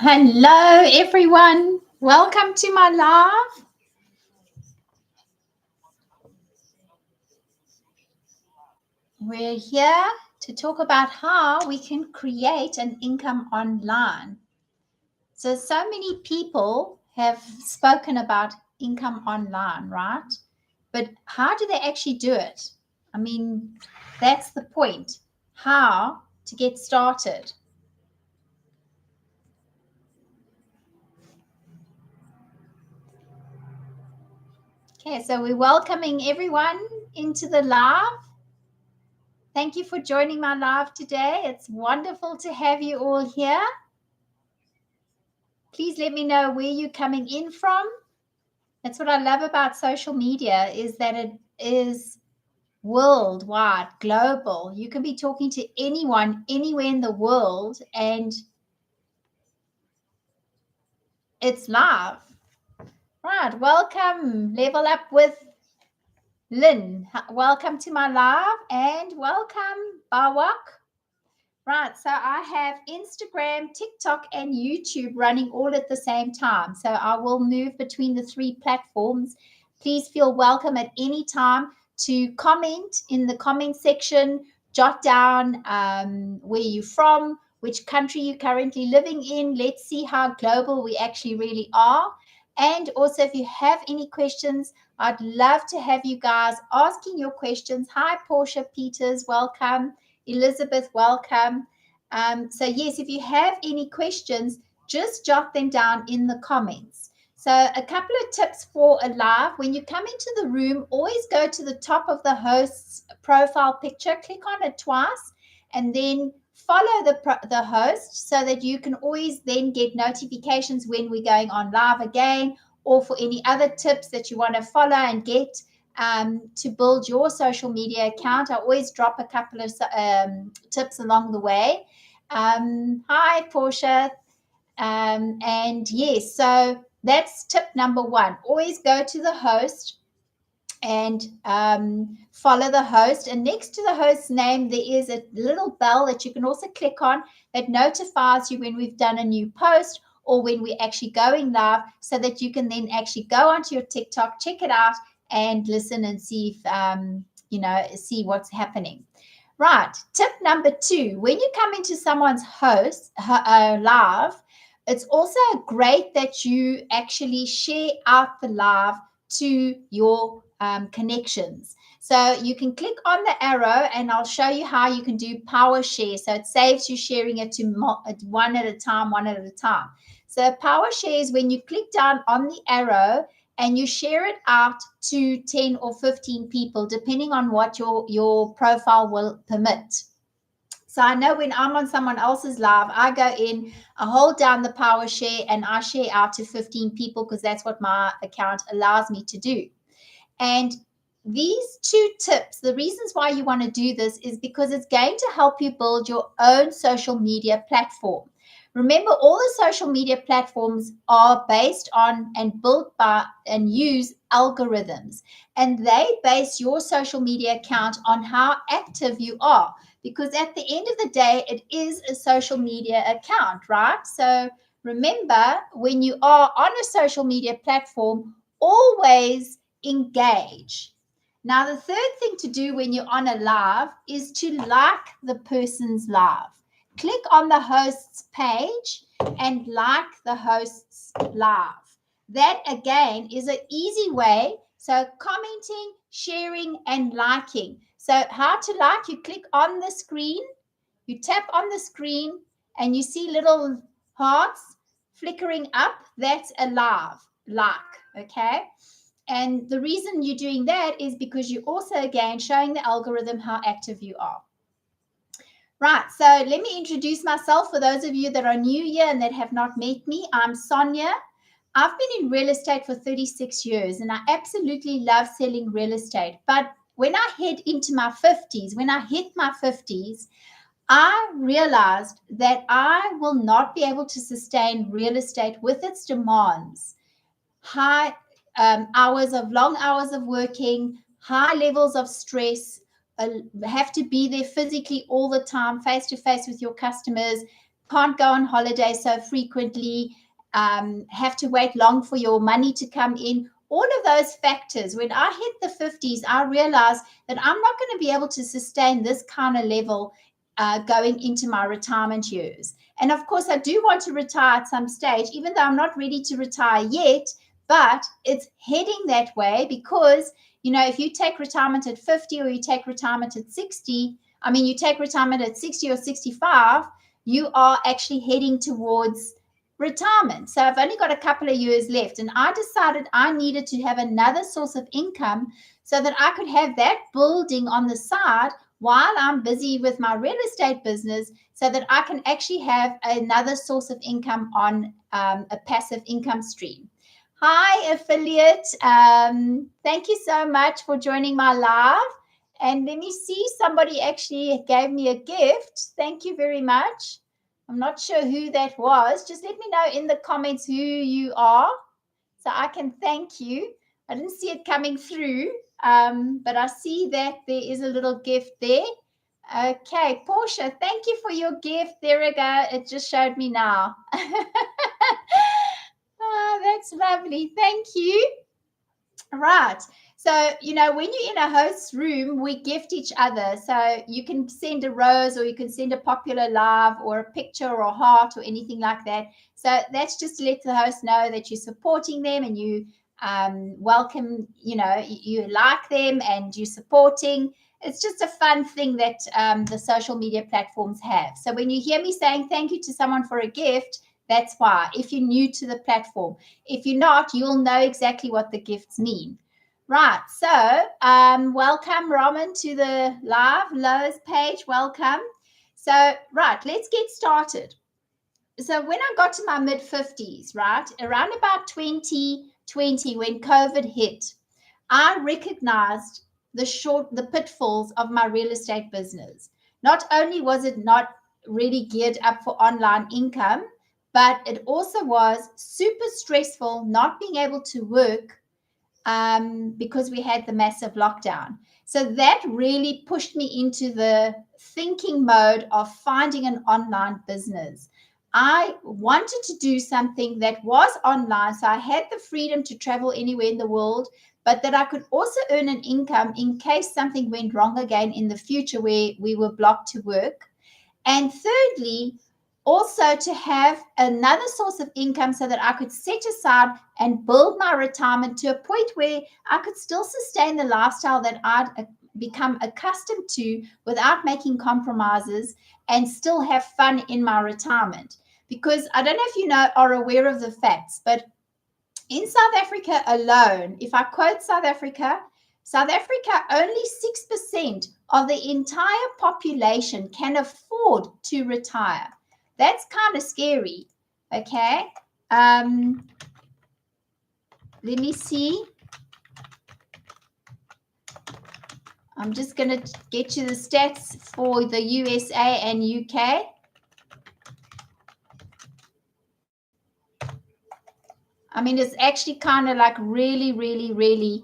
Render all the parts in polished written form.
Hello, everyone. Welcome to my live. We're here to talk about how we can create an income online. So many people have spoken about income online, right? But how do they actually do it? I mean, that's the point. How to get started. Okay, so we're welcoming everyone into the live. Thank you for joining my live today. It's wonderful to have you all here. Please let me know where you're coming in from. That's what I love about social media, is that it is worldwide, global. You can be talking to anyone, anywhere in the world, and it's live. Right, welcome. Level Up with Lynn. Welcome to my live, and welcome, Bawak. Right, so I have Instagram, TikTok, and YouTube running all at the same time. So I will move between the three platforms. Please feel welcome at any time to comment in the comment section, jot down where you're from, which country you're currently living in. Let's see how global we actually really are. And also, if you have any questions, I'd love to have you guys asking your questions. Hi, Portia Peters, welcome. Elizabeth, welcome. So yes, if you have any questions, just jot them down in the comments. So a couple of tips for a live. When you come into the room, always go to the top of the host's profile picture, click on it twice, and then follow the host so that you can always then get notifications when we're going on live again, or for any other tips that you want to follow and get to build your social media account. I always drop a couple of tips along the way. Hi, Portia. And yes, so that's tip number one. Always go to the host and follow the host. And next to the host's name, there is a little bell that you can also click on that notifies you when we've done a new post or when we're actually going live, so that you can then actually go onto your TikTok, check it out, and listen and see if see what's happening. Right. Tip number two: when you come into someone's live, it's also great that you actually share out the live to your connections. So you can click on the arrow, and I'll show you how you can do power share. So it saves you sharing it to one at a time. So power share is when you click down on the arrow and you share it out to 10 or 15 people, depending on what your profile will permit. So I know when I'm on someone else's live, I go in, I hold down the power share, and I share out to 15 people because that's what my account allows me to do. And these two tips, the reasons why you want to do this is because it's going to help you build your own social media platform. Remember, all the social media platforms are based on and built by and use algorithms, and they base your social media account on how active you are, because at the end of the day, it is a social media account, right? So remember, when you are on a social media platform, always engage. Now, the third thing to do when you're on a live is to like the person's live. Click on the host's page and like the host's live. That, again, is an easy way. So commenting, sharing, and liking. So how to like: you click on the screen, you tap on the screen, and you see little hearts flickering up. That's a like, okay? And the reason you're doing that is because you're also, again, showing the algorithm how active you are. Right, so let me introduce myself for those of you that are new here and that have not met me. I'm Sonya. I've been in real estate for 36 years, and I absolutely love selling real estate. But when I head into my 50s, when I hit my 50s, I realized that I will not be able to sustain real estate with its demands. High long hours of working, high levels of stress, have to be there physically all the time, face to face with your customers, can't go on holiday so frequently, have to wait long for your money to come in. All of those factors, when I hit the 50s, I realized that I'm not going to be able to sustain this kind of level going into my retirement years. And of course, I do want to retire at some stage, even though I'm not ready to retire yet, but it's heading that way because, you know, if you take retirement at 50 or you take retirement at 60, I mean, you take retirement at 60 or 65, you are actually heading towards retirement. So I've only got a couple of years left, and I decided I needed to have another source of income so that I could have that building on the side while I'm busy with my real estate business, so that I can actually have another source of income on a passive income stream. Hi, affiliate. Thank you so much for joining my live. And let me see, somebody actually gave me a gift. Thank you very much. I'm not sure who that was. Just let me know in the comments who you are so I can thank you. I didn't see it coming through, but I see that there is a little gift there. Okay, Portia, thank you for your gift. There we go. It just showed me now. Oh, that's lovely. Thank you. Right. So, you know, when you're in a host's room, we gift each other. So you can send a rose or you can send a popular love or a picture or a heart or anything like that. So that's just to let the host know that you're supporting them and you welcome, you know, you like them and you're supporting. It's just a fun thing that the social media platforms have. So when you hear me saying thank you to someone for a gift, that's why. If you're new to the platform, if you're not, you'll know exactly what the gifts mean. Right. So welcome, Roman, to the live Lowe's page. Welcome. So, right, let's get started. So when I got to my mid-50s, right, around about 2020, when COVID hit, I recognized the pitfalls of my real estate business. Not only was it not really geared up for online income, but it also was super stressful not being able to work because we had the massive lockdown. So that really pushed me into the thinking mode of finding an online business. I wanted to do something that was online, so I had the freedom to travel anywhere in the world, but that I could also earn an income in case something went wrong again in the future where we were blocked to work. And thirdly, also to have another source of income so that I could set aside and build my retirement to a point where I could still sustain the lifestyle that I'd become accustomed to without making compromises and still have fun in my retirement. Because I don't know if you know, are aware of the facts, but in South Africa alone, if I quote South Africa, only 6% of the entire population can afford to retire. That's kind of scary. Okay. Let me see. I'm just going to get you the stats for the USA and UK. I mean, it's actually kind of like really, really, really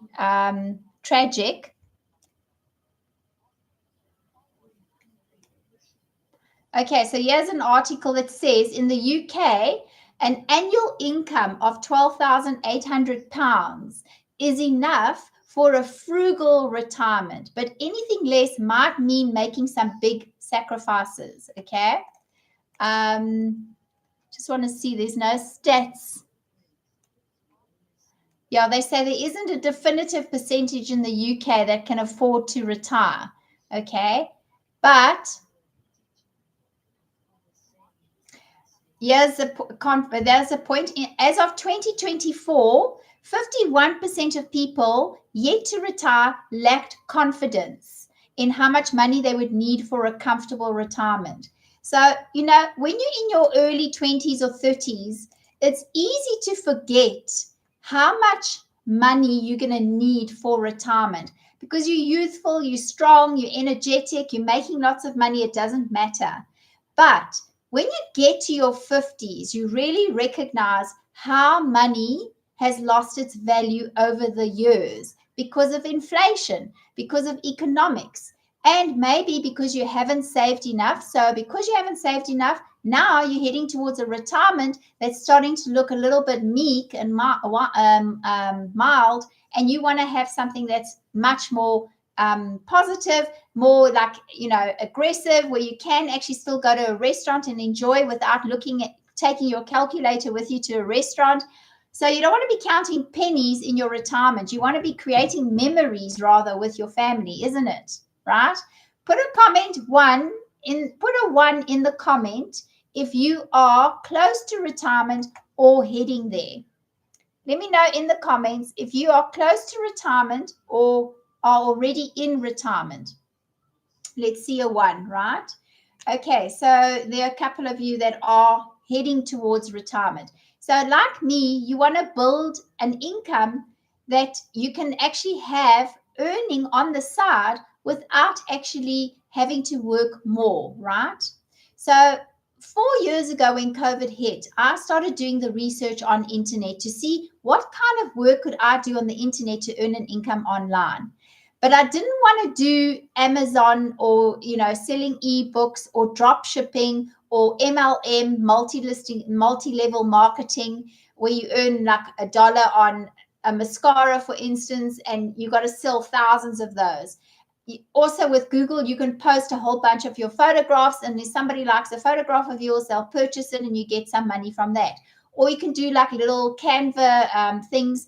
tragic. Okay, so here's an article that says in the UK, an annual income of £12,800 is enough for a frugal retirement, but anything less might mean making some big sacrifices. Okay. Just want to see, there's no stats. Yeah, they say there isn't a definitive percentage in the UK that can afford to retire. Okay. But there's a point. As of 2024, 51% of people yet to retire lacked confidence in how much money they would need for a comfortable retirement. So, you know, when you're in your early 20s or 30s, it's easy to forget how much money you're going to need for retirement because you're youthful, you're strong, you're energetic, you're making lots of money. It doesn't matter. But when you get to your 50s, you really recognize how money has lost its value over the years because of inflation, because of economics. And maybe because you haven't saved enough. So because you haven't saved enough, now you're heading towards a retirement that's starting to look a little bit meek and mild, and you want to have something that's much more positive, more like, aggressive, where you can actually still go to a restaurant and enjoy without taking your calculator with you to a restaurant. So you don't want to be counting pennies in your retirement. You want to be creating memories rather with your family, isn't it? Right? Put a 1 in the comment if you are close to retirement or heading there. Let me know in the comments if you are close to retirement or are already in retirement. Let's see a 1, right? Okay, so there are a couple of you that are heading towards retirement. So like me, you want to build an income that you can actually have earning on the side without actually having to work more, right? So 4 years ago when COVID hit, I started doing the research on internet to see what kind of work could I do on the internet to earn an income online. But I didn't want to do Amazon or, selling ebooks or drop shipping or MLM, multi-level marketing, where you earn like $1 on a mascara, for instance, and you got to sell thousands of those. Also with Google, you can post a whole bunch of your photographs, and if somebody likes a photograph of yours, they'll purchase it and you get some money from that. Or you can do like little Canva things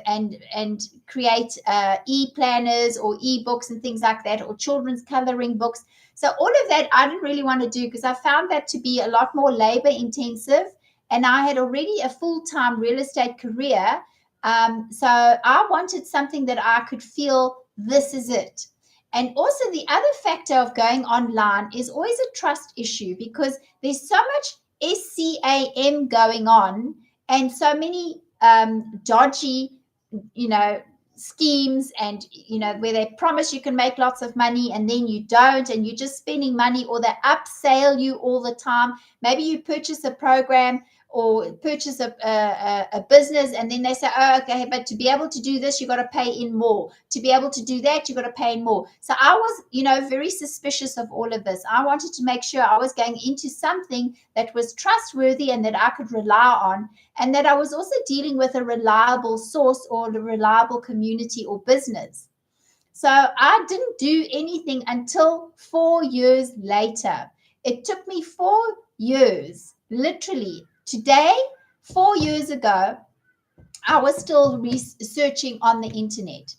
and create e-planners or e-books and things like that, or children's coloring books. So all of that I didn't really want to do because I found that to be a lot more labor intensive, and I had already a full-time real estate career. So I wanted something that I could feel this is it. And also the other factor of going online is always a trust issue, because there's so much SCAM going on and so many dodgy schemes, and where they promise you can make lots of money and then you don't, and you're just spending money, or they upsell you all the time. Maybe you purchase a program or purchase a business, and then they say, oh, okay, but to be able to do this, you got to pay in more. To be able to do that, you got to pay in more. So I was, very suspicious of all of this. I wanted to make sure I was going into something that was trustworthy and that I could rely on, and that I was also dealing with a reliable source or a reliable community or business. So I didn't do anything until 4 years later. It took me 4 years, literally. Today, 4 years ago, I was still researching on the internet.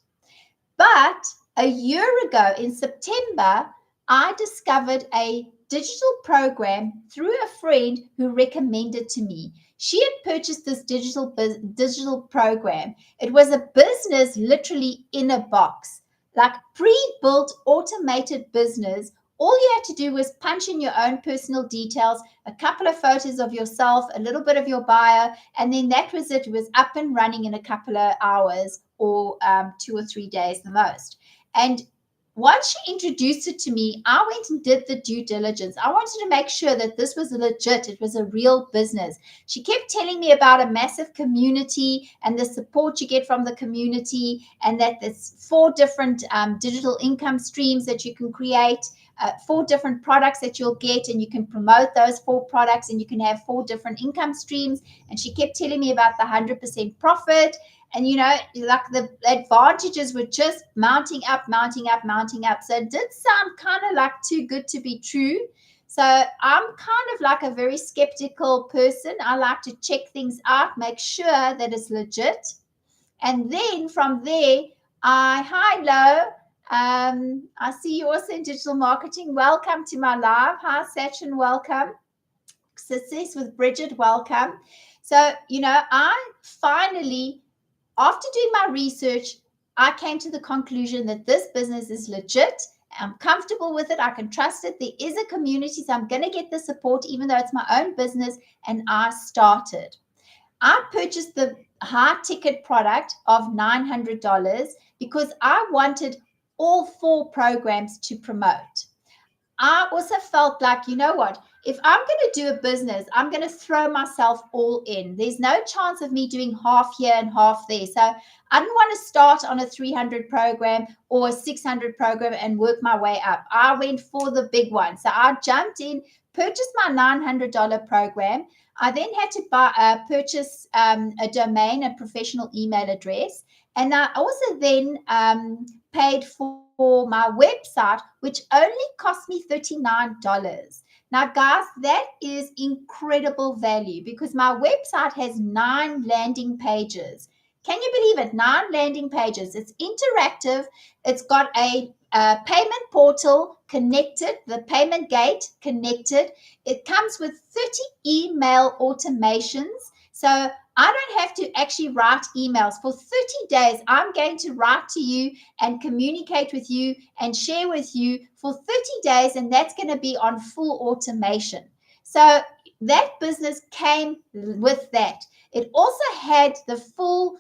But a year ago in September, I discovered a digital program through a friend who recommended to me. She had purchased this digital program. It was a business literally in a box, like pre-built automated business. All you had to do was punch in your own personal details, a couple of photos of yourself, a little bit of your bio, and then that was it. It was up and running in a couple of hours, or 2 or 3 days the most. And once she introduced it to me, I went and did the due diligence. I wanted to make sure that this was legit. It was a real business. She kept telling me about a massive community and the support you get from the community, and that there's 4 different digital income streams that you can create. 4 different products that you'll get, and you can promote those 4 products, and you can have 4 different income streams. And she kept telling me about the 100% profit, and like the advantages were just mounting up. So it did sound kind of like too good to be true. So I'm kind of like a very skeptical person. I like to check things out, make sure that it's legit, and then from there, hi Lo. I see you also in digital marketing. Welcome to my live. Hi, Sachin, welcome. Success with Bridget, welcome. So, I finally, after doing my research, I came to the conclusion that this business is legit. I'm comfortable with it. I can trust it. There is a community, so I'm going to get the support, even though it's my own business. And I started. I purchased the high ticket product of $900 because I wanted all 4 programs to promote. I also felt like, you know what, if I'm going to do a business, I'm going to throw myself all in. There's no chance of me doing half here and half there. So I didn't want to start on a 300 program or a 600 program and work my way up. I went for the big one. So I jumped in, purchased my $900 program. I then had to purchase a domain, a professional email address. And I also then paid for my website, which only cost me $39. Now, guys, that is incredible value because my website has 9 landing pages. Can you believe it? 9 landing pages. It's interactive. It's got a payment portal connected, the payment gate connected. It comes with 30 email automations. So I don't have to actually write emails. For 30 days, I'm going to write to you and communicate with you and share with you for 30 days, and that's going to be on full automation. So that business came with that. It also had the full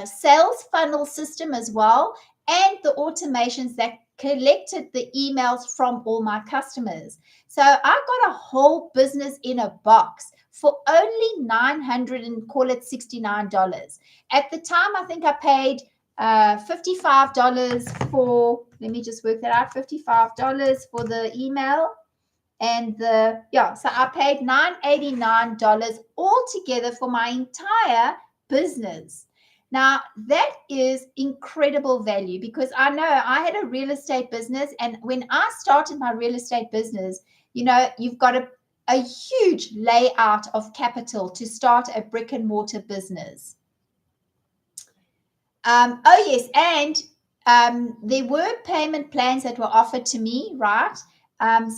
sales funnel system as well, and the automations that collected the emails from all my customers. So I got a whole business in a box for only $900 and call it $69. At the time, I think I paid $55 for, let me just work that out, $55 for the email. And so I paid $989 altogether for my entire business. Now, that is incredible value because I know I had a real estate business. And when I started my real estate business, you've got a huge layout of capital to start a brick and mortar business. Oh, yes. And there were payment plans that were offered to me, right?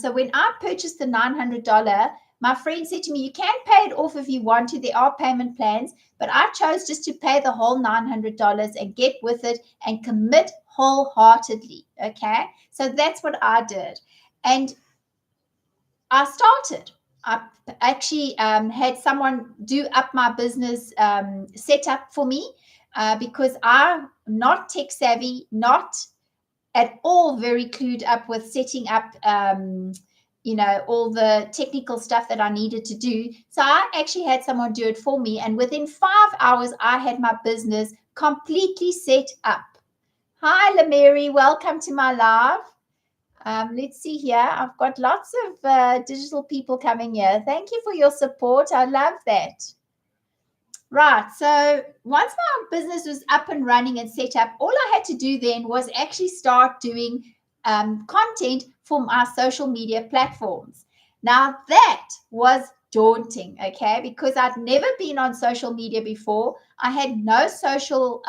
So when I purchased the $900, my friend said to me, you can pay it off if you want to. There are payment plans, but I chose just to pay the whole $900 and get with it and commit wholeheartedly. Okay. So that's what I did. And I started. I actually had someone do up my business setup for me because I'm not tech savvy, not at all very clued up with setting up, all the technical stuff that I needed to do. So I actually had someone do it for me. And within 5 hours, I had my business completely set up. Hi, LaMary. Welcome to my live. Let's see here. I've got lots of digital people coming here. Thank you for your support. I love that. Right. So once my business was up and running and set up, all I had to do then was actually start doing content for my social media platforms. Now that was daunting, okay, because I'd never been on social media before. I had no social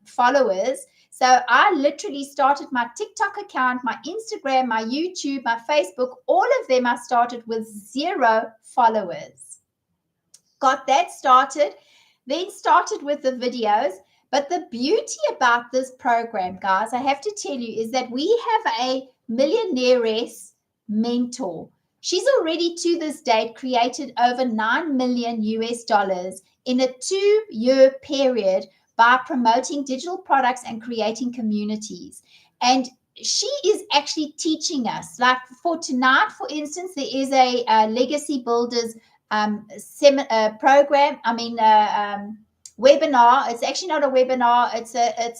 followers. So I literally started my TikTok account, my Instagram, my YouTube, my Facebook, all of them I started with 0 followers. Got that started, then started with the videos. But the beauty about this program, guys, I have to tell you, is that we have a millionairess mentor. She's already to this date created over $9 million US in a 2-year period by promoting digital products and creating communities. And she is actually teaching us, like for tonight, for instance, there is a Legacy Builders program. Webinar. It's actually not a webinar. It's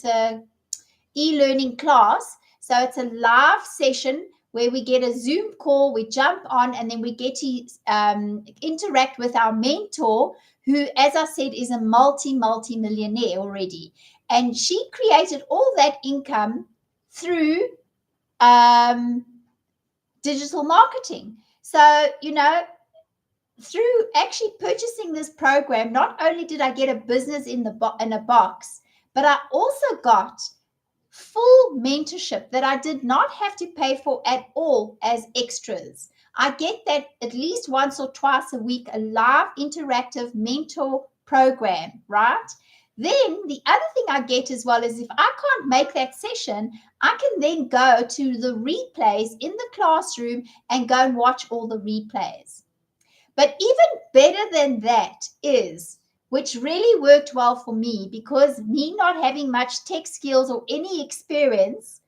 a e-learning class. So it's a live session where we get a Zoom call, we jump on, and then we get to interact with our mentor, who, as I said, is a multi-millionaire already. And she created all that income through digital marketing. So, through actually purchasing this program, not only did I get a business in a box, but I also got full mentorship that I did not have to pay for at all as extras. I get that at least once or twice a week, a live interactive mentor program, right? Then the other thing I get as well is if I can't make that session, I can then go to the replays in the classroom and go and watch all the replays. But even better than that is, which really worked well for me, because me not having much tech skills or any experience,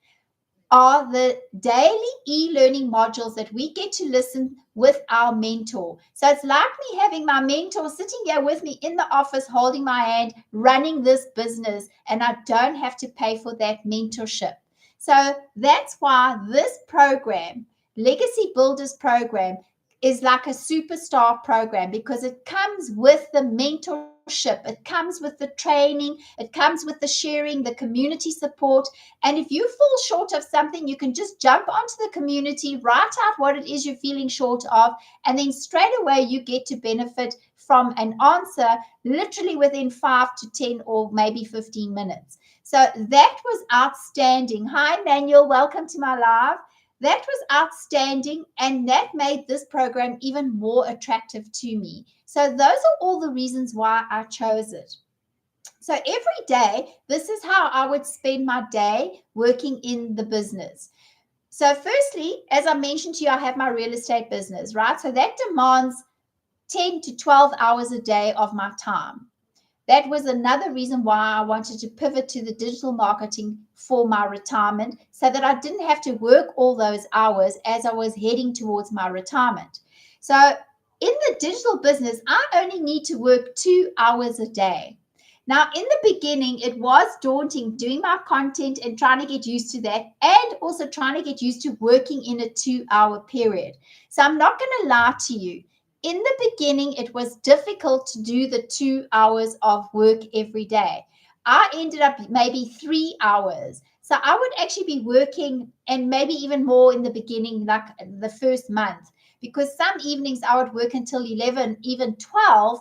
are the daily e-learning modules that we get to listen with our mentor. So it's like me having my mentor sitting here with me in the office, holding my hand, running this business, and I don't have to pay for that mentorship. So that's why this program, Legacy Builders Program, is like a superstar program, because it comes with the mentorship, it comes with the training, it comes with the sharing, the community support. And if you fall short of something, you can just jump onto the community, write out what it is you're feeling short of, and then straight away you get to benefit from an answer literally within 5 to 10 or maybe 15 minutes. So that was outstanding. Hi, Manuel. Welcome to my live. That was outstanding, and that made this program even more attractive to me. So those are all the reasons why I chose it. So every day, this is how I would spend my day working in the business. So firstly, as I mentioned to you, I have my real estate business, right? So that demands 10 to 12 hours a day of my time. That was another reason why I wanted to pivot to the digital marketing for my retirement, so that I didn't have to work all those hours as I was heading towards my retirement. So in the digital business, I only need to work 2 hours a day. Now, in the beginning, it was daunting doing my content and trying to get used to that, and also trying to get used to working in a 2-hour period. So I'm not going to lie to you. In the beginning, it was difficult to do the 2 hours of work every day. I ended up maybe 3 hours. So I would actually be working, and maybe even more in the beginning, like the first month, because some evenings I would work until 11, even 12,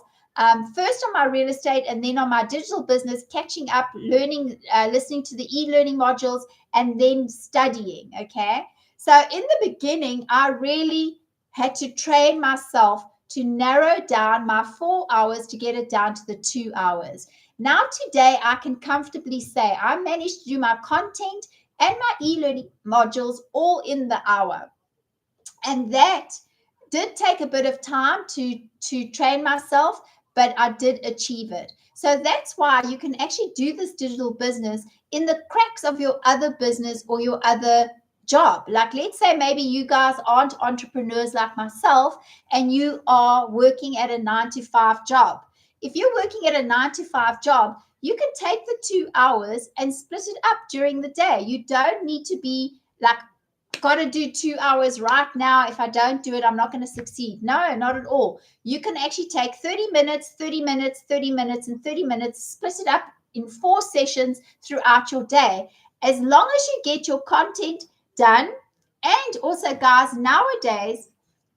first on my real estate and then on my digital business, catching up, learning, listening to the e-learning modules, and then studying, okay? So in the beginning, I really had to train myself to narrow down my 4 hours to get it down to the 2 hours. Now, today, I can comfortably say I managed to do my content and my e-learning modules all in the hour. And that did take a bit of time to train myself, but I did achieve it. So that's why you can actually do this digital business in the cracks of your other business or your other job. Like, let's say maybe you guys aren't entrepreneurs like myself and you are working at a 9-to-5 job. If you're working at a 9-to-5 job, you can take the 2 hours and split it up during the day. You don't need to be like, got to do 2 hours right now. If I don't do it, I'm not going to succeed. No, not at all. You can actually take 30 minutes, 30 minutes, 30 minutes, and 30 minutes, split it up in 4 sessions throughout your day. As long as you get your content done. And also, guys, nowadays,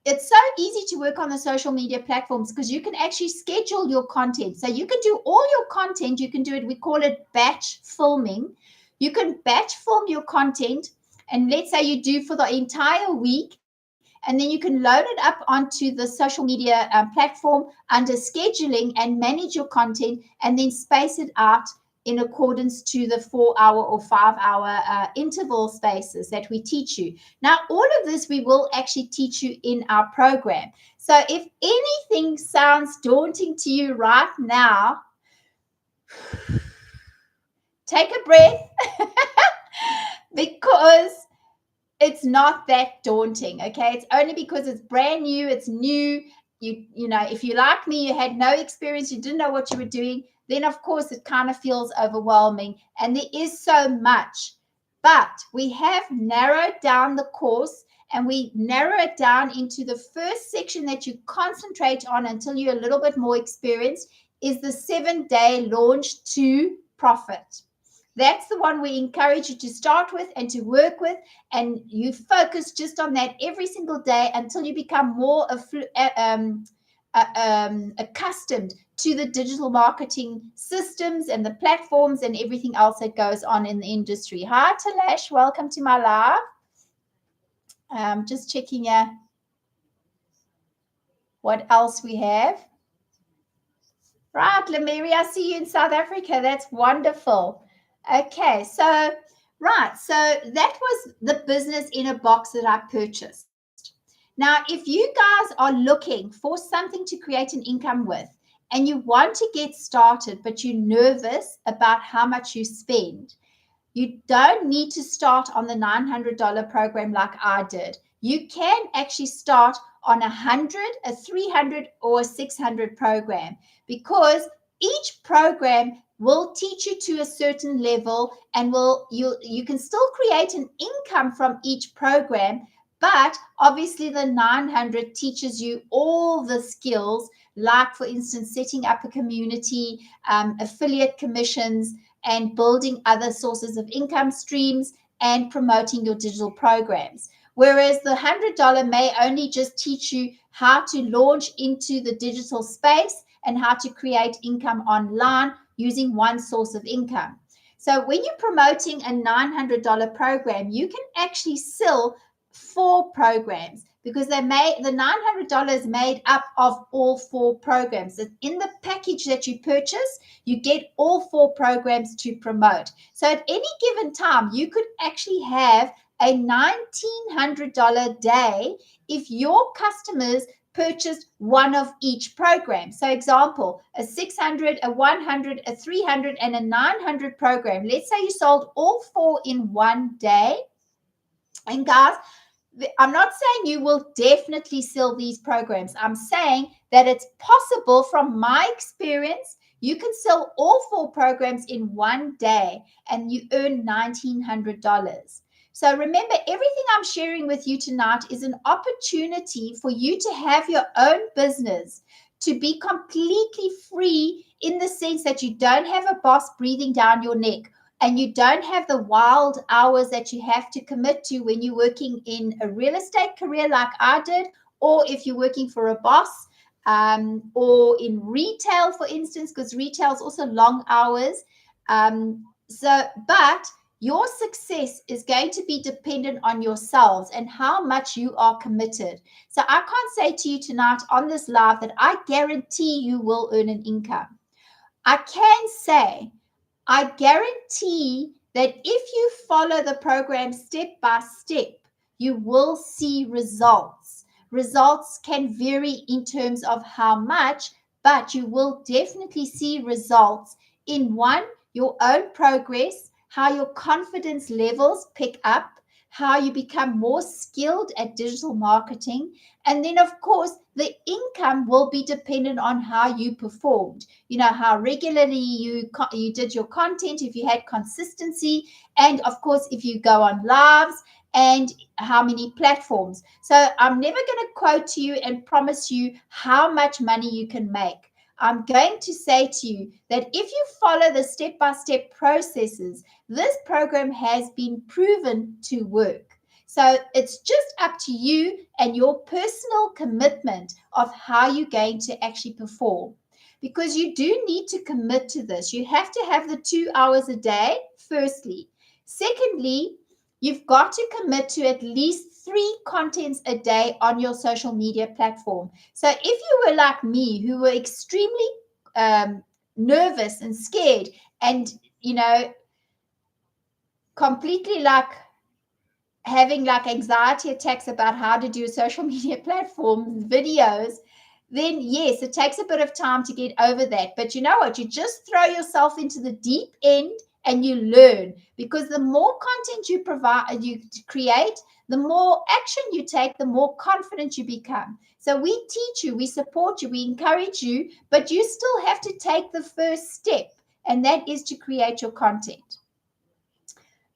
it's so easy to work on the social media platforms because you can actually schedule your content. So you can do all your content. You can do it, we call it batch filming. You can batch film your content. And let's say you do for the entire week, and then you can load it up onto the social media platform under scheduling and manage your content, and then space it out in accordance to the 4-hour or 5-hour interval spaces that we teach you. Now, all of this we will actually teach you in our program. So if anything sounds daunting to you right now, take a breath because it's not that daunting, okay? It's only because it's brand new, it's new. You know, if you like me, you had no experience, you didn't know what you were doing, then of course it kind of feels overwhelming, and there is so much. But we have narrowed down the course, and we narrow it down into the first section that you concentrate on until you're a little bit more experienced, is the 7-day launch to profit. That's the one we encourage you to start with and to work with, and you focus just on that every single day until you become more accustomed to the digital marketing systems and the platforms and everything else that goes on in the industry. Hi, Talash. Welcome to my live. Just checking what else we have. Right, Lemiri, I see you in South Africa. That's wonderful. Okay, so right, so that was the business in a box that I purchased. Now, if you guys are looking for something to create an income with and you want to get started, but you're nervous about how much you spend, You don't need to start on the $900 program like I did. You can actually start on 100, a 300, or a 600 program, because each program will teach you to a certain level, and you can still create an income from each program. But obviously the 900 teaches you all the skills, like for instance setting up a community, affiliate commissions, and building other sources of income streams, and promoting your digital programs. Whereas the $100 may only just teach you how to launch into the digital space and how to create income online using one source of income. So when you're promoting a $900 program, you can actually sell 4 programs, because the $900 made up of all 4 programs. In the package that you purchase, you get all 4 programs to promote. So at any given time, you could actually have a $1,900 day if your customers purchased one of each program. So example, a 600, a 100, a 300, and a 900 program. Let's say you sold all 4 in one day. And guys, I'm not saying you will definitely sell these programs. I'm saying that it's possible. From my experience, you can sell all 4 programs in one day and you earn $1,900. So remember, everything I'm sharing with you tonight is an opportunity for you to have your own business, to be completely free, in the sense that you don't have a boss breathing down your neck, and you don't have the wild hours that you have to commit to when you're working in a real estate career like I did, or if you're working for a boss, or in retail, for instance, because retail is also long hours. But your success is going to be dependent on yourselves and how much you are committed. So I can't say to you tonight on this live that I guarantee you will earn an income. I can say, I guarantee that if you follow the program step by step, you will see results. Results can vary in terms of how much, but you will definitely see results in one, your own progress, how your confidence levels pick up, how you become more skilled at digital marketing. And then, of course, the income will be dependent on how you performed. You know, how regularly you did your content, if you had consistency, and of course, if you go on lives, and how many platforms. So I'm never going to quote to you and promise you how much money you can make. I'm going to say to you that if you follow the step-by-step processes, this program has been proven to work. So it's just up to you and your personal commitment of how you're going to actually perform. Because you do need to commit to this. You have to have the 2 hours a day, firstly. Secondly, you've got to commit to at least 3 contents a day on your social media platform. So if you were like me, who were extremely nervous and scared, and, you know, completely like having like anxiety attacks about how to do a social media platform videos, then yes, it takes a bit of time to get over that. But you know what? You just throw yourself into the deep end and you learn, because the more content you create, the more action you take, the more confident you become. So we teach you, we support you, we encourage you, but you still have to take the first step, and that is to create your content.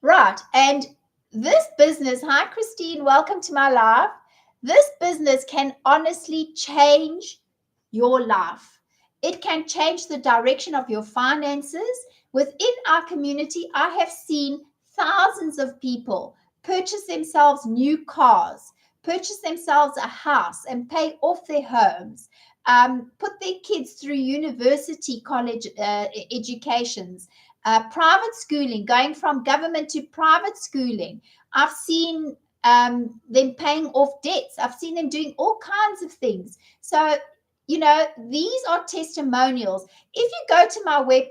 Right. And this business, hi Christine, welcome to my live. This business can honestly change your life. It can change the direction of your finances. Within our community, I have seen thousands of people purchase themselves new cars, purchase themselves a house and pay off their homes, put their kids through university, college educations, private schooling, going from government to private schooling. I've seen them paying off debts. I've seen them doing all kinds of things. So, you know, these are testimonials. If you go to my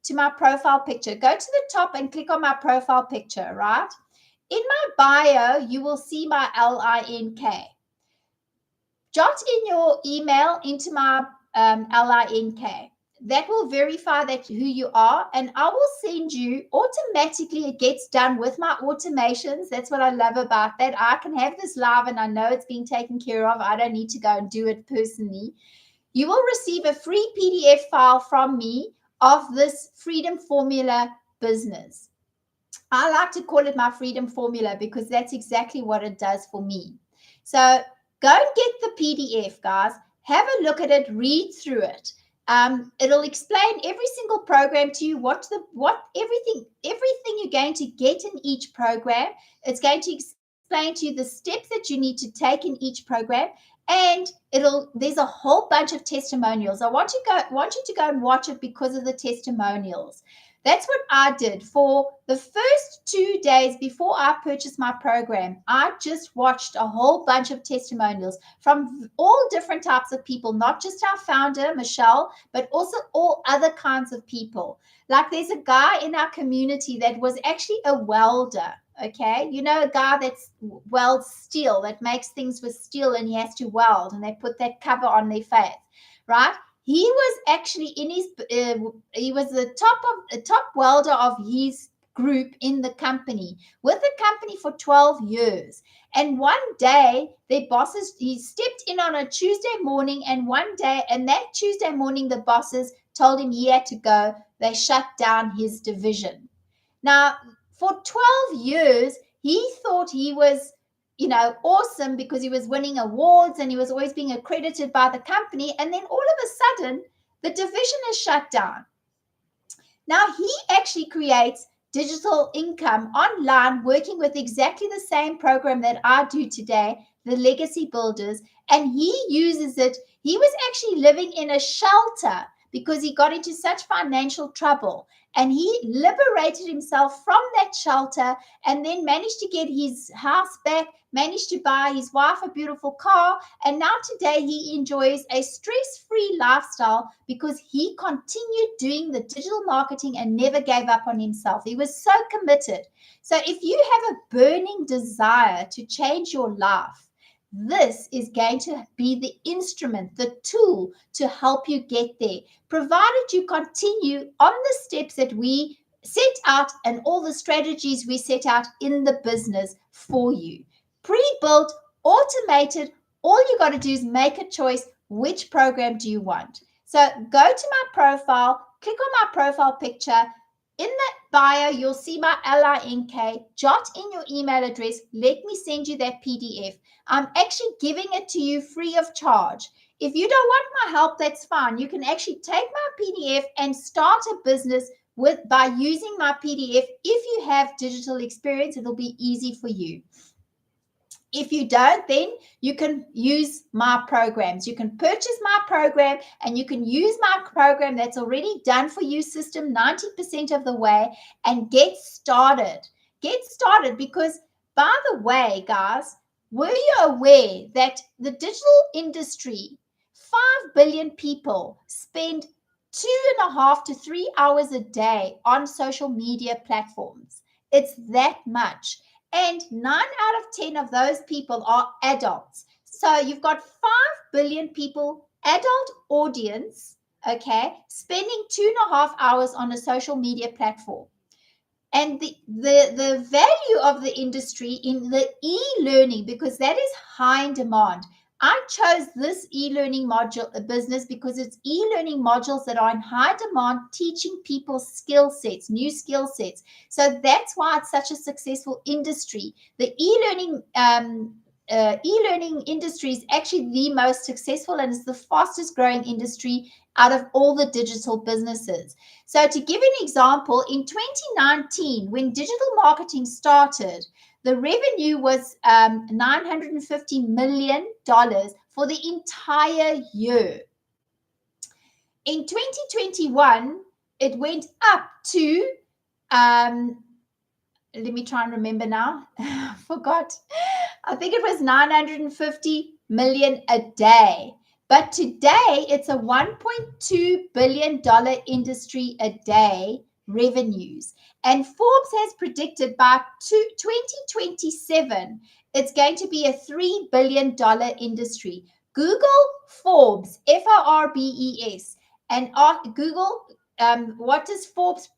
to my profile picture, go to the top and click on my profile picture, right? In my bio, you will see my LINK. Jot in your email into my LINK. that will verify that who you are, and I will send you automatically. It gets done with my automations. That's what I love about that. I can have this live and I know it's being taken care of. I don't need to go and do it personally. You will receive a free PDF file from me of this Freedom Formula business. I like to call it my Freedom Formula because that's exactly what it does for me. So go and get the PDF, guys. Have a look at it, read through it. It'll explain every single program to you, everything you're going to get in each program. It's going to explain to you the steps that you need to take in each program, and there's a whole bunch of testimonials. I want you to go and watch it because of the testimonials. That's what I did for the first 2 days before I purchased my program. I just watched a whole bunch of testimonials from all different types of people, not just our founder, Michelle, but also all other kinds of people. Like there's a guy in our community that was actually a welder. Okay, you know, a guy that's welds steel, that makes things with steel, and he has to weld, and they put that cover on their face, right? He was actually in his he was the top welder of his group in the company, with the company for 12 years. And one day their bosses, he stepped in on a Tuesday morning, and that Tuesday morning the bosses told him he had to go. They shut down his division. Now, for 12 years, he thought he was, awesome because he was winning awards and he was always being accredited by the company. And then all of a sudden, the division is shut down. Now, he actually creates digital income online, working with exactly the same program that I do today, the Legacy Builders. And he uses it. He was actually living in a shelter because he got into such financial trouble. And he liberated himself from that shelter and then managed to get his house back, managed to buy his wife a beautiful car. And now today he enjoys a stress-free lifestyle because he continued doing the digital marketing and never gave up on himself. He was so committed. So if you have a burning desire to change your life, this is going to be the instrument, the tool to help you get there, provided you continue on the steps that we set out and all the strategies we set out in the business for you. Pre-built, automated, all you got to do is make a choice. Which program do you want? So go to my profile, click on my profile picture. In that bio, you'll see my LINK. Jot in your email address. Let me send you that PDF. I'm actually giving it to you free of charge. If you don't want my help, that's fine. You can actually take my PDF and start a business by using my PDF. If you have digital experience, it'll be easy for you. If you don't, then you can use my programs. You can purchase my program and you can use my program that's already done for you system 90% of the way and get started. Get started because, by the way, guys, were you aware that the digital industry, 5 billion people spend 2.5 to 3 hours a day on social media platforms? It's that much. And 9 out of 10 of those people are adults. So you've got 5 billion people, adult audience, okay, spending 2.5 hours on a social media platform. And the value of the industry in the e-learning, because that is high in demand. I chose this e-learning module business because it's e-learning modules that are in high demand, teaching people skill sets, new skill sets. So that's why it's such a successful industry. The e-learning industry is actually the most successful and is the fastest growing industry out of all the digital businesses. So to give an example, in 2019, when digital marketing started, the revenue was $950 million for the entire year. In 2021, it went up to, let me try and remember now. I forgot. I think it was 950 million a day. But today, it's a $1.2 billion industry a day revenues. And Forbes has predicted by 2027, it's going to be a $3 billion industry. Google Forbes, Forbes, and Google what does Forbes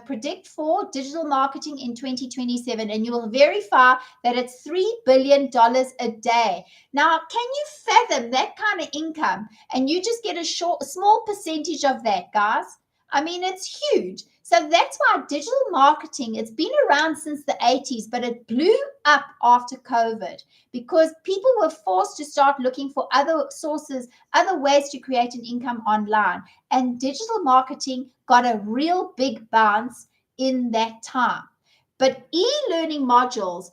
predict for digital marketing in 2027, and you will verify that it's $3 billion a day. Now, can you fathom that kind of income? And you just get a small percentage of that, guys. I mean, it's huge. So that's why digital marketing, it's been around since the 80s, but it blew up after COVID because people were forced to start looking for other sources, other ways to create an income online. And digital marketing got a real big bounce in that time. But e-learning modules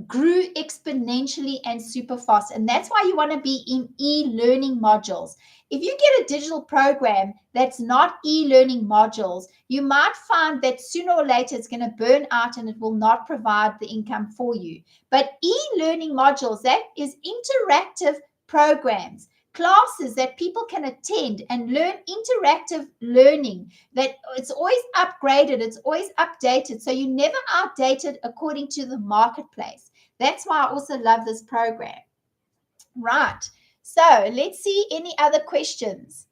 grew exponentially and super fast. And that's why you want to be in e-learning modules. If you get a digital program that's not e-learning modules, you might find that sooner or later it's going to burn out and it will not provide the income for you. But e-learning modules, that is interactive programs, classes that people can attend and learn interactive learning, that it's always upgraded, it's always updated, so you're never outdated according to the marketplace. That's why I also love this program. Right. So let's see any other questions.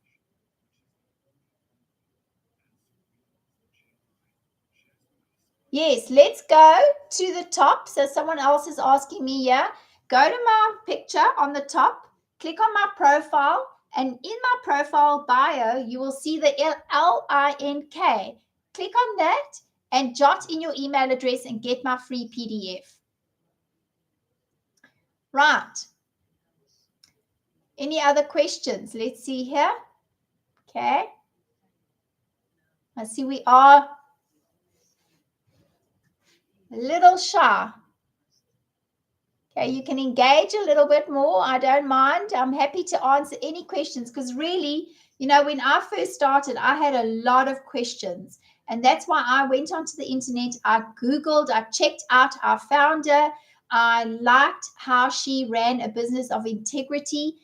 Yes, let's go to the top. So someone else is asking me here. Go to my picture on the top, click on my profile, and in my profile bio, you will see the LINK. Click on that and jot in your email address and get my free PDF. Right. Any other questions? Let's see here. Okay. I see we are a little shy. Okay, you can engage a little bit more. I don't mind. I'm happy to answer any questions because really, you know, when I first started, I had a lot of questions. And that's why I went onto the internet. I Googled, I checked out our founder. I liked how she ran a business of integrity.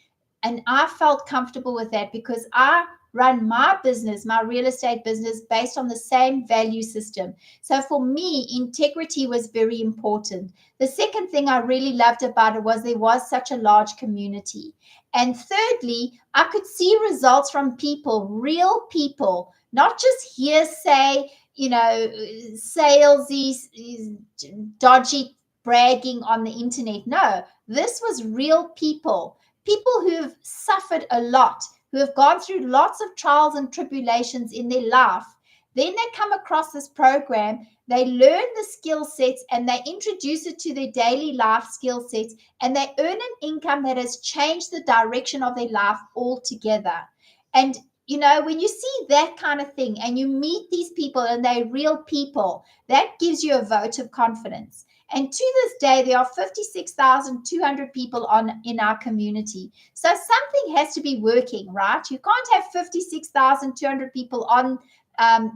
And I felt comfortable with that because I run my business, my real estate business, based on the same value system. So for me, integrity was very important. The second thing I really loved about it was there was such a large community. And thirdly, I could see results from people, real people, not just hearsay, you know, salesy, dodgy bragging on the internet. No, this was real people who have suffered a lot, who have gone through lots of trials and tribulations in their life. Then they come across this program, they learn the skill sets and they introduce it to their daily life skill sets, and they earn an income that has changed the direction of their life altogether. And you know, when you see that kind of thing and you meet these people and they're real people, that gives you a vote of confidence. And to this day, there are 56,200 people in our community. So something has to be working, right? You can't have 56,200 people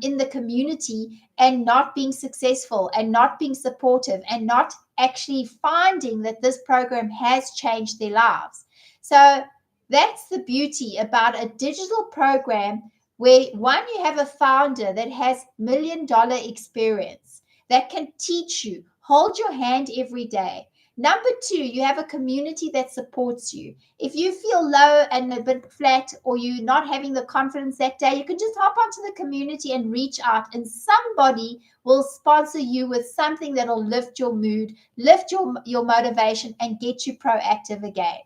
in the community and not being successful and not being supportive and not actually finding that this program has changed their lives. So that's the beauty about a digital program where, one, you have a founder that has $1 million experience that can teach you, hold your hand every day. Number two, you have a community that supports you. If you feel low and a bit flat, or you're not having the confidence that day, you can just hop onto the community and reach out, and somebody will sponsor you with something that'll lift your mood, lift your motivation, and get you proactive again.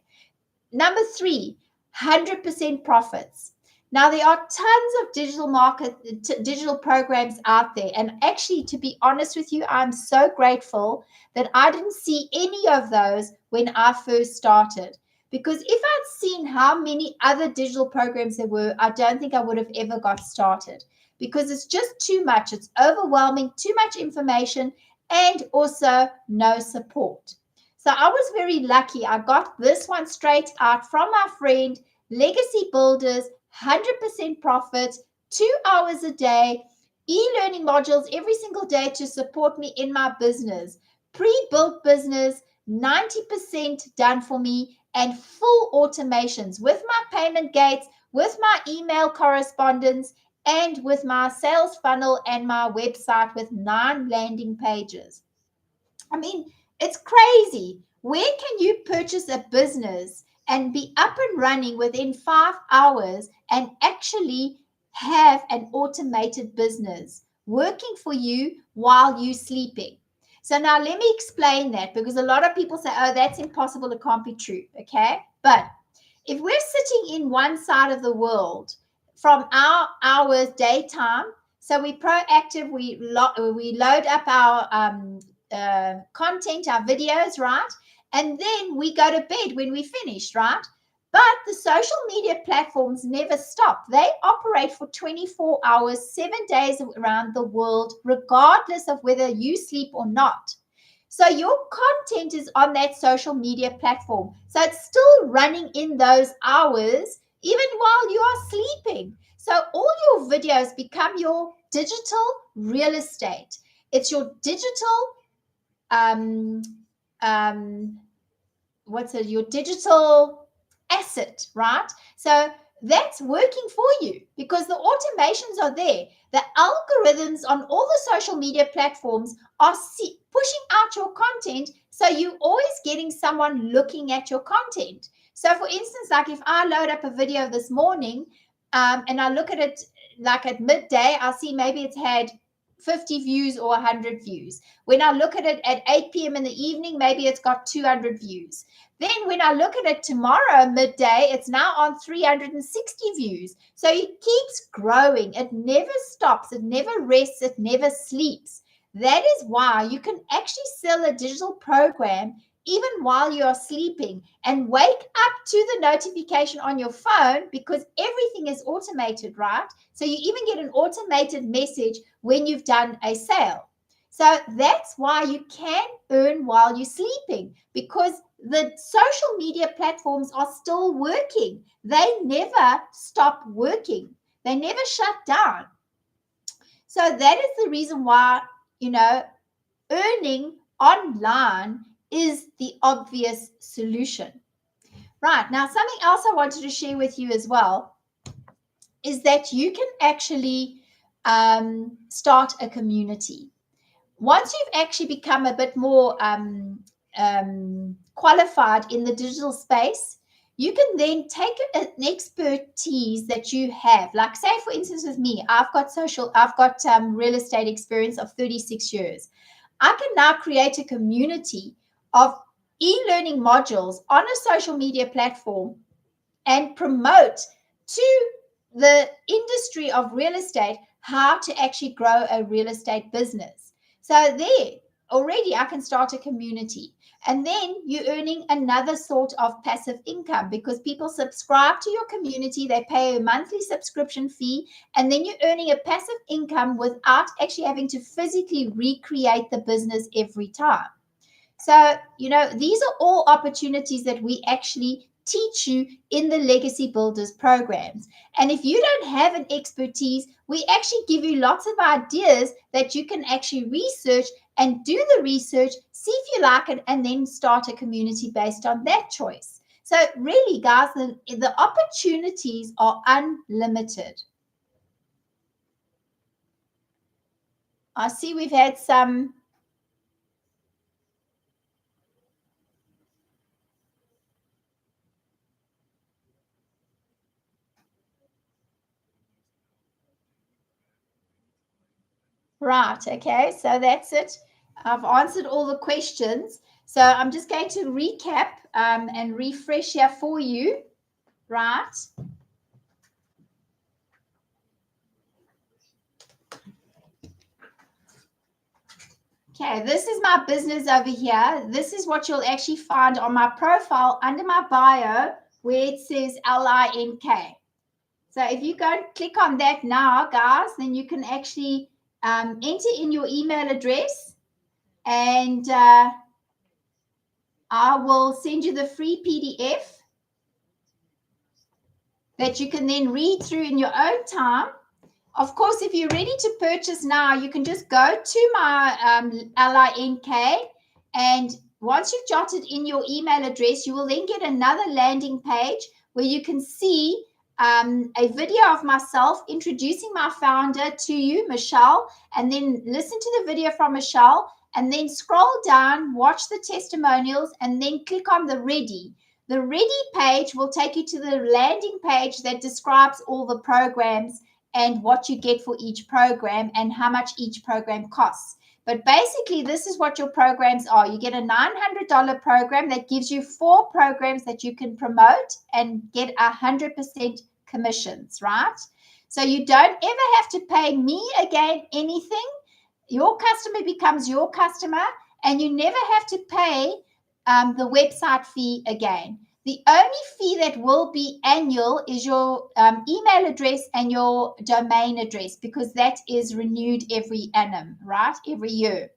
Number three, 100% profits. Now, there are tons of digital programs out there. And actually, to be honest with you, I'm so grateful that I didn't see any of those when I first started. Because if I'd seen how many other digital programs there were, I don't think I would have ever got started. Because it's just too much. It's overwhelming, too much information, and also no support. So I was very lucky. I got this one straight out from my friend, Legacy Builders, 100% profit, 2 hours a day, e-learning modules every single day to support me in my business, pre-built business, 90% done for me, and full automations with my payment gates, with my email correspondence, and with my sales funnel and my website with 9 landing pages. I mean, it's crazy. Where can you purchase a business and be up and running within 5 hours and actually have an automated business working for you while you're sleeping. So now let me explain that, because a lot of people say, oh, that's impossible, it can't be true. Okay. But if we're sitting in one side of the world from our hours daytime, so we're proactive, we load up our content, our videos, right? And then we go to bed when we finish, right? But the social media platforms never stop. They operate for 24 hours, 7 days around the world, regardless of whether you sleep or not. So your content is on that social media platform. So it's still running in those hours, even while you are sleeping. So all your videos become your digital real estate. It's your digital your digital asset, right? So that's working for you because the automations are there. The algorithms on all the social media platforms are pushing out your content, so you're always getting someone looking at your content. So for instance, like if I load up a video this morning and I look at it like at midday, I'll see maybe it's had 50 views or 100 views. When I look at it at 8 p.m. in the evening, maybe it's got 200 views. Then when I look at it tomorrow midday, it's now on 360 views. So it keeps growing. It never stops. It never rests. It never sleeps. That is why you can actually sell a digital program even while you're sleeping and wake up to the notification on your phone, because everything is automated, right? So you even get an automated message when you've done a sale. So that's why you can earn while you're sleeping, because the social media platforms are still working. They never stop working. They never shut down. So that is the reason why, earning online is the obvious solution. Right. Now, something else I wanted to share with you as well is that you can actually start a community. Once you've actually become a bit more qualified in the digital space, you can then take an expertise that you have. Like, say, for instance, with me, I've got real estate experience of 36 years. I can now create a community of e-learning modules on a social media platform and promote to the industry of real estate how to actually grow a real estate business. So there, already I can start a community. And then you're earning another sort of passive income because people subscribe to your community, they pay a monthly subscription fee, and then you're earning a passive income without actually having to physically recreate the business every time. So, these are all opportunities that we actually teach you in the Legacy Builders programs. And if you don't have an expertise, we actually give you lots of ideas that you can actually research and do the research, see if you like it, and then start a community based on that choice. So really, guys, the opportunities are unlimited. I see we've had some Right. Okay. So that's it. I've answered all the questions. So I'm just going to recap and refresh here for you. Right. Okay. This is my business over here. This is what you'll actually find on my profile under my bio where it says LINK. So if you go click on that now, guys, then you can actually enter in your email address, and I will send you the free PDF that you can then read through in your own time. Of course, if you're ready to purchase now, you can just go to my LINK, and once you've jotted in your email address, you will then get another landing page where you can see a video of myself introducing my founder to you, Michelle, and then listen to the video from Michelle, and then scroll down, watch the testimonials, and then click on the ready. The ready page will take you to the landing page that describes all the programs and what you get for each program and how much each program costs. But basically, this is what your programs are. You get a $900 program that gives you 4 programs that you can promote and get 100% commissions, right? So you don't ever have to pay me again anything. Your customer becomes your customer, and you never have to pay the website fee again. The only fee that will be annual is your email address and your domain address, because that is renewed every annum, right? Every year.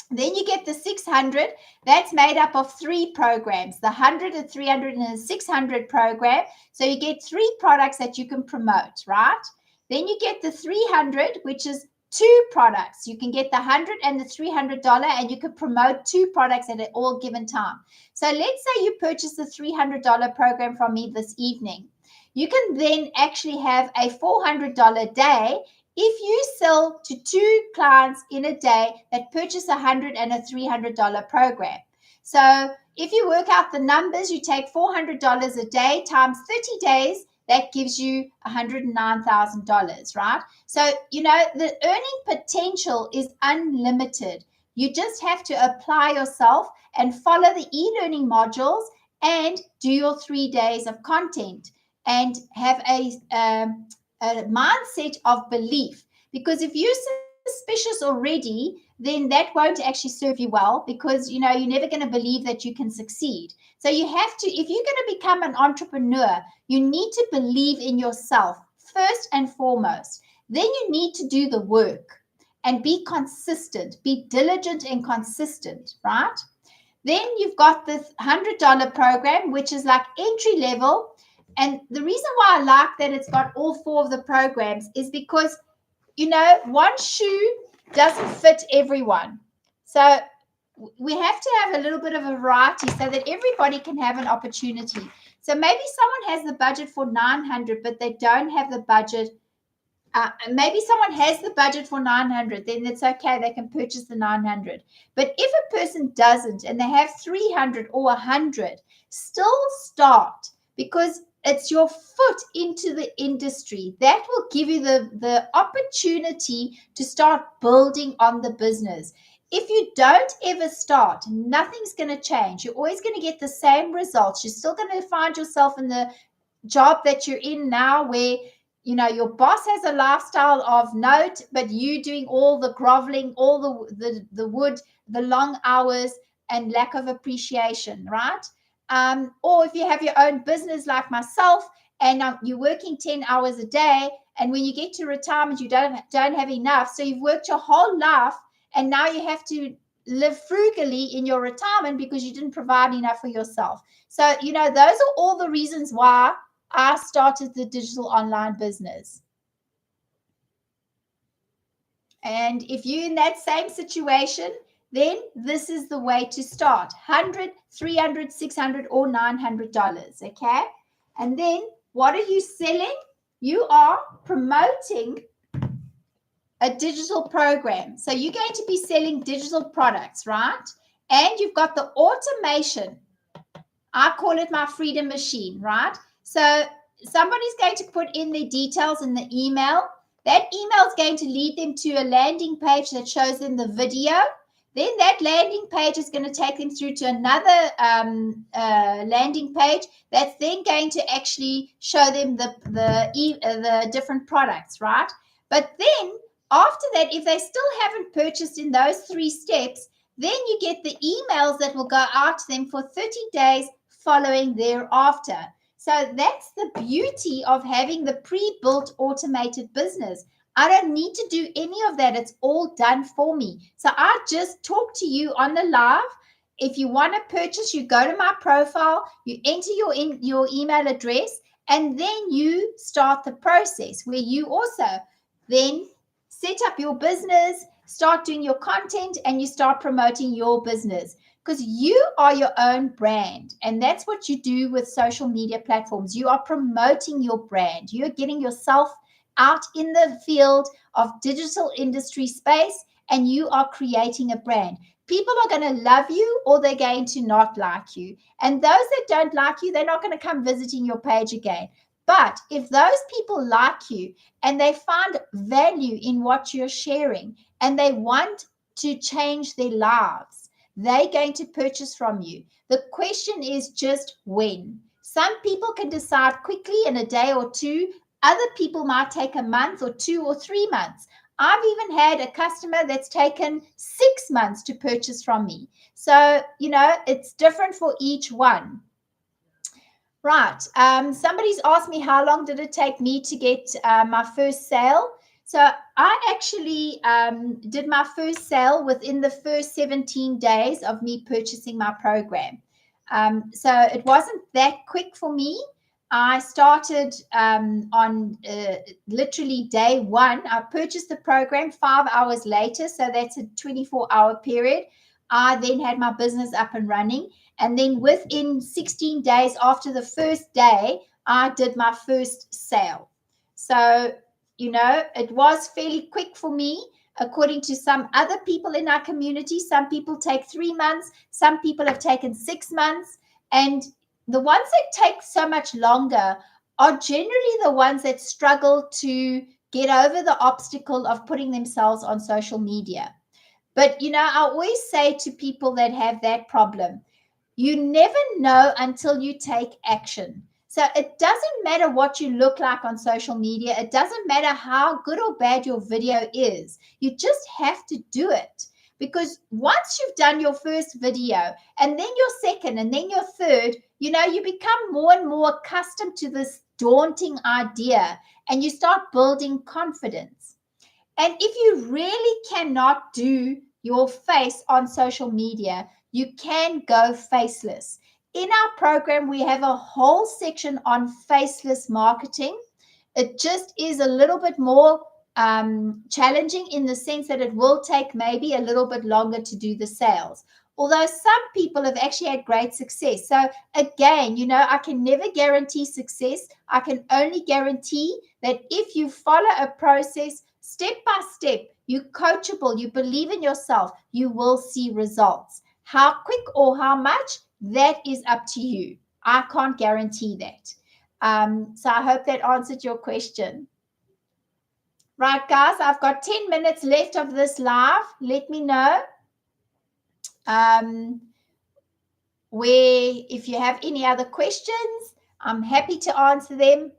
Then you get the 600. That's made up of 3 programs, the 100, the 300, and the 600 program. So you get 3 products that you can promote, right? Then you get the 300, which is 2 products. You can get the 100 and the $300, and you can promote 2 products at all given time. So let's say you purchase the $300 program from me this evening. You can then actually have a $400 day if you sell to 2 clients in a day that purchase a $100 and a $300 program. So if you work out the numbers, you take $400 a day times 30 days, that gives you $109,000, right? So, the earning potential is unlimited. You just have to apply yourself and follow the e-learning modules and do your 3 days of content and have a mindset of belief. Because if you're suspicious already, then that won't actually serve you well, because you're never going to believe that you can succeed. So you have to, if you're going to become an entrepreneur, you need to believe in yourself first and foremost. Then you need to do the work and be consistent, be diligent and consistent, right? Then you've got this $100 program, which is like entry level. And the reason why I like that it's got all 4 of the programs is because, one shoe doesn't fit everyone. So we have to have a little bit of a variety so that everybody can have an opportunity. So maybe someone has the budget for 900, but they don't have the budget. Maybe someone has the budget for 900, then it's okay. They can purchase the 900. But if a person doesn't and they have 300 or 100, still start, because it's your foot into the industry. That will give you the opportunity to start building on the business. If you don't ever start, nothing's going to change. You're always going to get the same results. You're still going to find yourself in the job that you're in now, where your boss has a lifestyle of note, but you doing all the groveling, all the wood, the long hours, and lack of appreciation, right? Or if you have your own business like myself, and you're working 10 hours a day, and when you get to retirement, you don't have enough. So you've worked your whole life, and now you have to live frugally in your retirement because you didn't provide enough for yourself. So, those are all the reasons why I started the digital online business. And if you're in that same situation, then this is the way to start. $100, $300, $600, or $900, okay? And then what are you selling? You are promoting a digital program. So you're going to be selling digital products, right? And you've got the automation. I call it my freedom machine, right? So somebody's going to put in their details in the email. That email is going to lead them to a landing page that shows them the video. Then that landing page is going to take them through to another landing page that's then going to actually show them the different products, right? But then after that, if they still haven't purchased in those 3 steps, then you get the emails that will go out to them for 30 days following thereafter. So that's the beauty of having the pre-built automated business. I don't need to do any of that. It's all done for me. So I just talk to you on the live. If you want to purchase, you go to my profile, you enter your email address, and then you start the process where you also then set up your business, start doing your content, and you start promoting your business. Because you are your own brand, and that's what you do with social media platforms. You are promoting your brand. You're getting yourself out in the field of digital industry space, and you are creating a brand. People are going to love you or they're going to not like you. And those that don't like you, they're not going to come visiting your page again. But if those people like you and they find value in what you're sharing and they want to change their lives, they're going to purchase from you. The question is just when. Some people can decide quickly in a day or two. Other people might take a month or 2 or 3 months. I've even had a customer that's taken 6 months to purchase from me. So, it's different for each one. Right. Somebody's asked me how long did it take me to get my first sale. So I actually did my first sale within the first 17 days of me purchasing my program. So it wasn't that quick for me. I started on literally day one. I purchased the program 5 hours later. So that's a 24-hour period. I then had my business up and running. And then within 16 days after the first day, I did my first sale. So, it was fairly quick for me. According to some other people in our community, some people take 3 months, some people have taken 6 months. And the ones that take so much longer are generally the ones that struggle to get over the obstacle of putting themselves on social media. But, I always say to people that have that problem, you never know until you take action. So it doesn't matter what you look like on social media. It doesn't matter how good or bad your video is. You just have to do it. Because once you've done your first video and then your second and then your third, you become more and more accustomed to this daunting idea and you start building confidence. And if you really cannot do your face on social media, you can go faceless. In our program, we have a whole section on faceless marketing. It just is a little bit more challenging in the sense that it will take maybe a little bit longer to do the sales. Although some people have actually had great success. So again, I can never guarantee success. I can only guarantee that if you follow a process step by step, you're coachable, you believe in yourself, you will see results. How quick or how much, that is up to you. I can't guarantee that. So I hope that answered your question. Right, guys, I've got 10 minutes left of this live. Let me know where, if you have any other questions, I'm happy to answer them.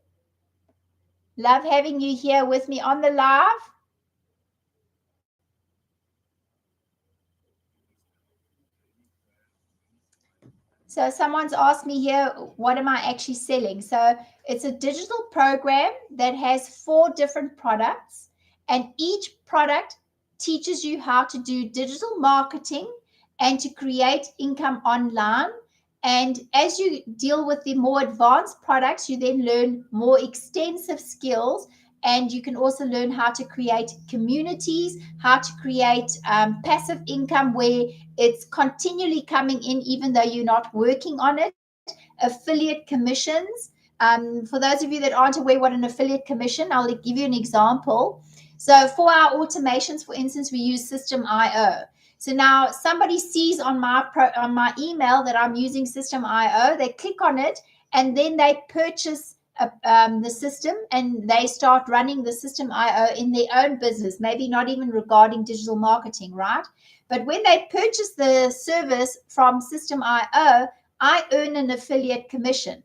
Love having you here with me on the live. So someone's asked me here, what am I actually selling? So it's a digital program that has 4 different products, and each product teaches you how to do digital marketing and to create income online. And as you deal with the more advanced products, you then learn more extensive skills. And you can also learn how to create communities, how to create passive income where it's continually coming in even though you're not working on it. Affiliate commissions. For those of you that aren't aware what an affiliate commission, I'll give you an example. So for our automations, for instance, we use System.io. So now somebody sees on my email that I'm using System.io, they click on it and then they purchase the system and they start running the System.io in their own business, maybe not even regarding digital marketing, right? But when they purchase the service from System.io, I earn an affiliate commission.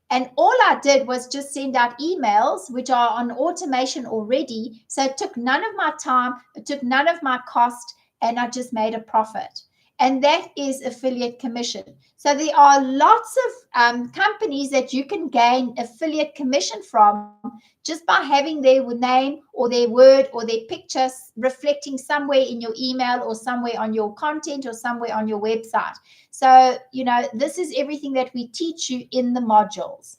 And all I did was just send out emails, which are on automation already. So it took none of my time, it took none of my cost, and I just made a profit. And that is affiliate commission. So there are lots of companies that you can gain affiliate commission from just by having their name or their word or their pictures reflecting somewhere in your email or somewhere on your content or somewhere on your website. So, this is everything that we teach you in the modules.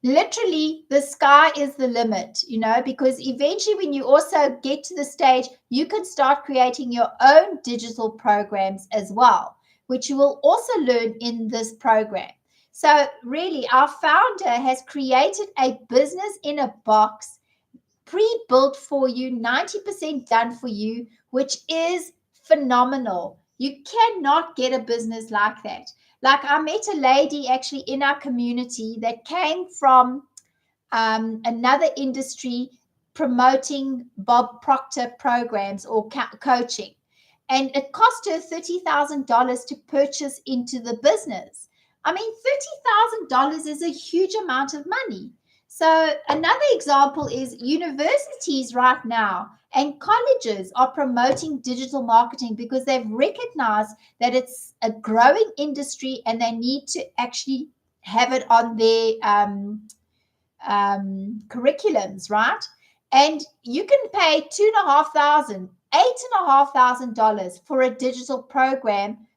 Literally, the sky is the limit, because eventually when you also get to the stage, you can start creating your own digital programs as well, which you will also learn in this program. So really, our founder has created a business in a box, pre-built for you, 90% done for you, which is phenomenal. You cannot get a business like that. Like, I met a lady actually in our community that came from another industry promoting Bob Proctor programs or coaching. And it cost her $30,000 to purchase into the business. I mean, $30,000 is a huge amount of money. So, another example is universities right now and colleges are promoting digital marketing because they've recognized that it's a growing industry and they need to actually have it on their curriculums, right? And you can pay $8,500 for a digital program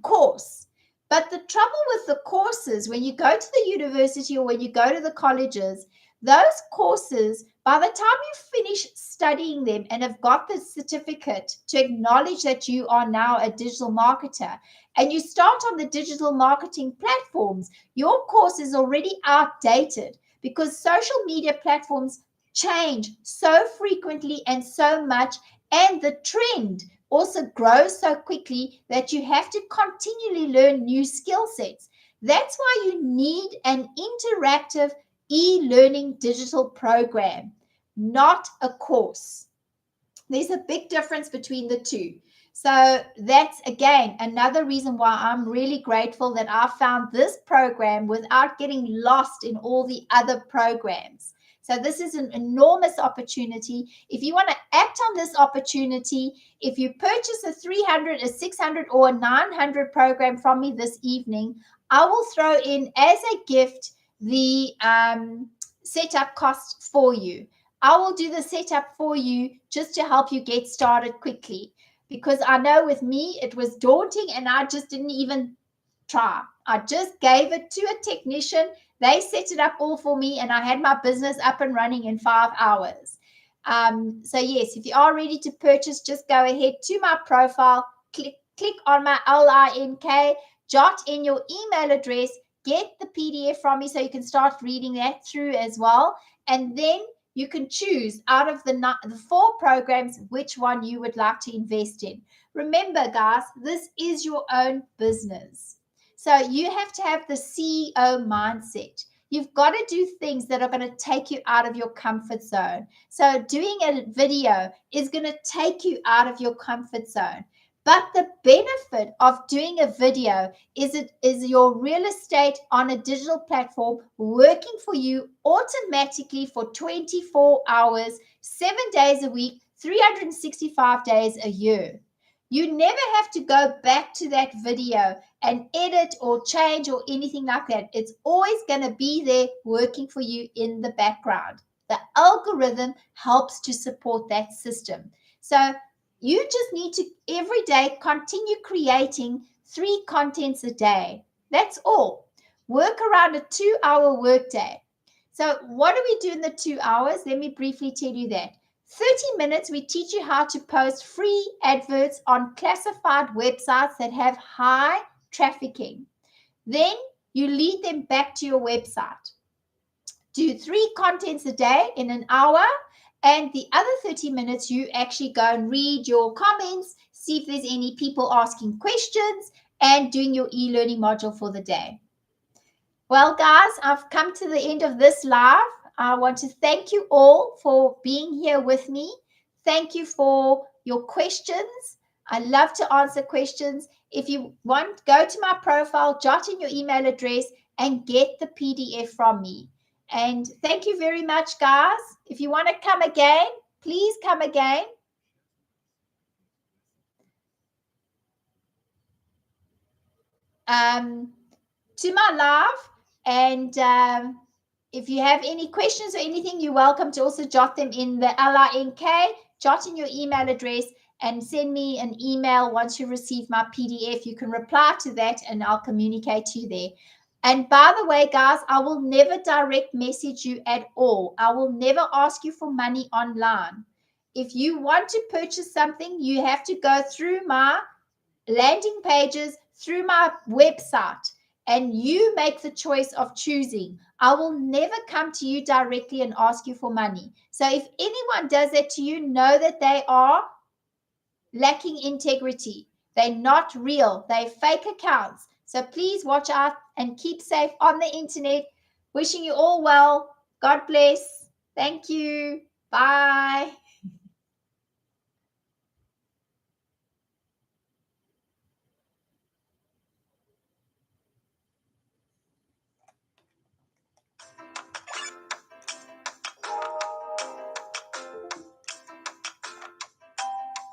course. But the trouble with the courses, when you go to the university or when you go to the colleges, those courses, by the time you finish studying them and have got the certificate to acknowledge that you are now a digital marketer, and you start on the digital marketing platforms, your course is already outdated because social media platforms change so frequently and so much, and the trend also grows so quickly that you have to continually learn new skill sets. That's why you need an interactive e-learning digital program, not a course. There's a big difference between the two. So that's, again, another reason why I'm really grateful that I found this program without getting lost in all the other programs. So this is an enormous opportunity. If you want to act on this opportunity, if you purchase a 300, a 600, or a 900 program from me this evening, I will throw in as a gift the setup cost for you. I will do the setup for you just to help you get started quickly, because I know with me it was daunting and I just didn't even try. I just gave it to a technician. They set it up all for me and I had my business up and running in 5 hours. So yes, if you are ready to purchase, just go ahead to my profile, click on my LINK, jot in your email address, get the PDF from me so you can start reading that through as well. And then you can choose out of the 4 programs which one you would like to invest in. Remember, guys, this is your own business. So you have to have the CEO mindset. You've got to do things that are going to take you out of your comfort zone. So doing a video is going to take you out of your comfort zone. But the benefit of doing a video is your real estate on a digital platform working for you automatically for 24 hours, 7 days a week, 365 days a year. You never have to go back to that video and edit or change or anything like that. It's always going to be there working for you in the background. The algorithm helps to support that system. So you just need to every day continue creating 3 contents a day. That's all. Work around a 2-hour workday. So what do we do in the 2 hours? Let me briefly tell you that. 30 minutes, we teach you how to post free adverts on classified websites that have high trafficking. Then you lead them back to your website. Do 3 contents a day in an hour, and the other 30 minutes you actually go and read your comments, see if there's any people asking questions, and doing your e-learning module for the day. Well, guys, I've come to the end of this live. I want to thank you all for being here with me. Thank you for your questions. I love to answer questions. If you want, go to my profile, jot in your email address, and get the PDF from me. And thank you very much, guys. If you want to come again, please come again. To my live, and if you have any questions or anything, you're welcome to also jot them in the LINK, jot in your email address, and send me an email once you receive my PDF. You can reply to that and I'll communicate to you there. And by the way, guys, I will never direct message you at all. I will never ask you for money online. If you want to purchase something, you have to go through my landing pages, through my website, and you make the choice of choosing. I will never come to you directly and ask you for money. So if anyone does that to you, know that they are lacking integrity. They're not real. They're fake accounts. So please watch out and keep safe on the internet. Wishing you all well. God bless. Thank you. Bye.